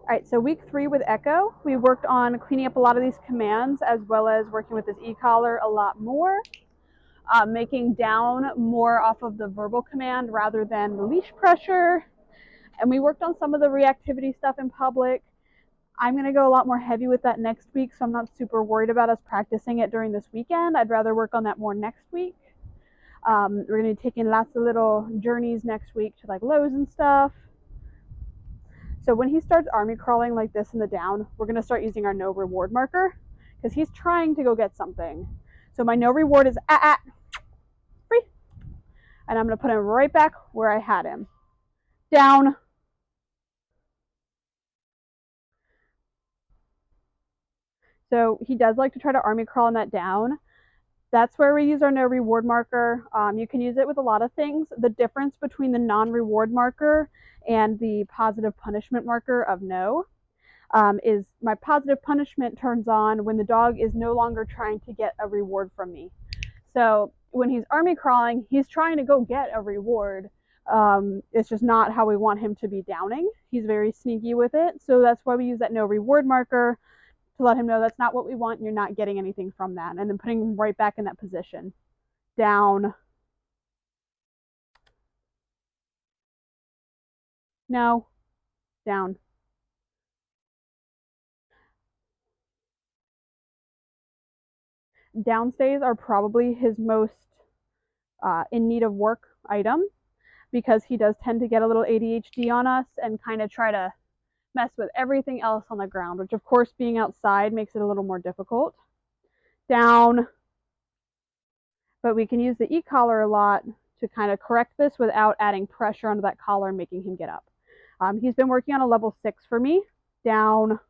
All right, so week 3 with Echo, we worked on cleaning up a lot of these commands as well as working with this e-collar a lot more, making down more off of the verbal command rather than the leash pressure. And we worked on some of the reactivity stuff in public. I'm going to go a lot more heavy with that next week, so I'm not super worried about us practicing it during this weekend. I'd rather work on that more next week. We're going to be taking lots of little journeys next week to like Lowe's and stuff. So when he starts army crawling like this in the down, we're going to start using our no reward marker because he's trying to go get something. So my no reward is free. And I'm going to put him right back where I had him. Down. So he does like to try to army crawl in that down. That's where we use our no reward marker. You can use it with a lot of things. The difference between the non-reward marker and the positive punishment marker of no is my positive punishment turns on when the dog is no longer trying to get a reward from me. So when he's army crawling, he's trying to go get a reward. It's just not how we want him to be downing. He's very sneaky with it. So that's why we use that no reward marker to let him know that's not what we want and you're not getting anything from that. And then putting him right back in that position. Down. No. Down. Downstays are probably his most in need of work item because he does tend to get a little ADHD on us and kind of try to mess with everything else on the ground, which of course being outside makes it a little more difficult. Down. But we can use the e-collar a lot to kind of correct this without adding pressure onto that collar and making him get up. He's been working on a level 6 for me. Down.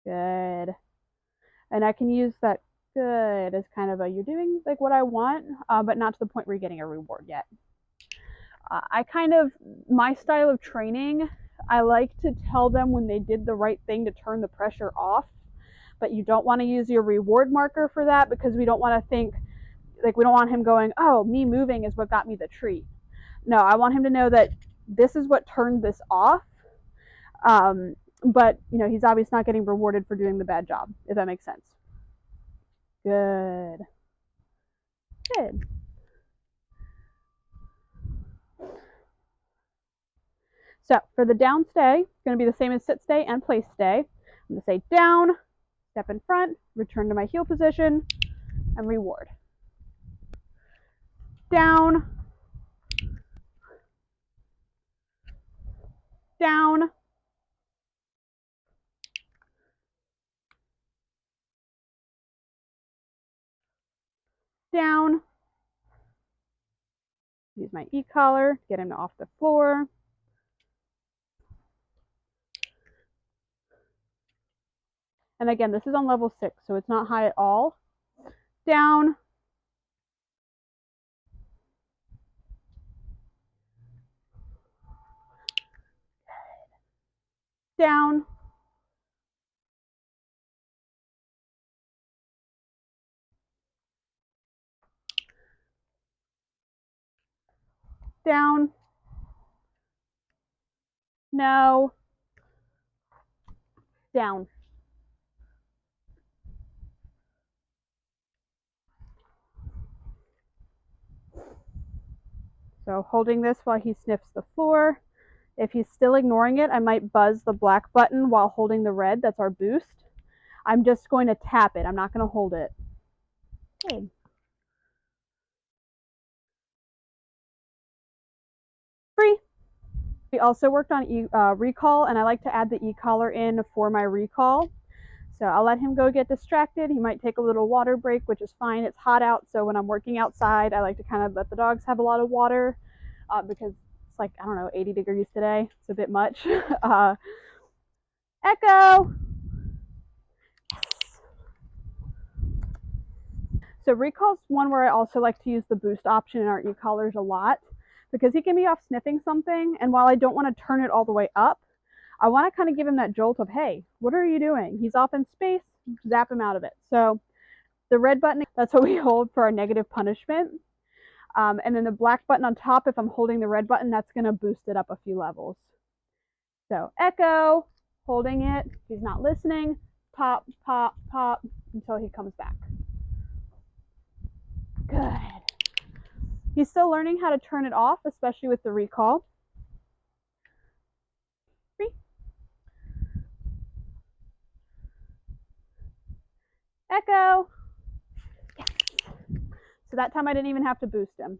Good. And I can use that good as kind of a, you're doing like what I want, but not to the point where you're getting a reward yet. My style of training, I like to tell them when they did the right thing to turn the pressure off, but you don't want to use your reward marker for that because we don't want to think, like we don't want him going, oh, me moving is what got me the treat. No, I want him to know that this is what turned this off. But, you know, he's obviously not getting rewarded for doing the bad job, if that makes sense. Good. Good. So for the down stay, it's going to be the same as sit stay and place stay. I'm going to say down, step in front, return to my heel position, and reward. Down, down, down. Use my e-collar, get him off the floor. And again, this is on level 6, so it's not high at all. Down. Down. Down. No. Down. So holding this while he sniffs the floor. If he's still ignoring it, I might buzz the black button while holding the red. That's our boost. I'm just going to tap it. I'm not going to hold it. Good. Free. We also worked on recall, and I like to add the e-collar in for my recall. So I'll let him go get distracted. He might take a little water break, which is fine. It's hot out, so when I'm working outside, I like to kind of let the dogs have a lot of water because it's like, I don't know, 80 degrees today. It's a bit much. Echo! So recall's one where I also like to use the boost option in our e-collars a lot because he can be off sniffing something, and while I don't want to turn it all the way up, I want to kind of give him that jolt of, hey, what are you doing? He's off in space, zap him out of it. So the red button, that's what we hold for our negative punishment. And then the black button on top, if I'm holding the red button, that's going to boost it up a few levels. So echo, holding it. He's not listening. Pop, pop, pop until he comes back. Good. He's still learning how to turn it off, especially with the recall. 3. Echo. Yes. So that time I didn't even have to boost him.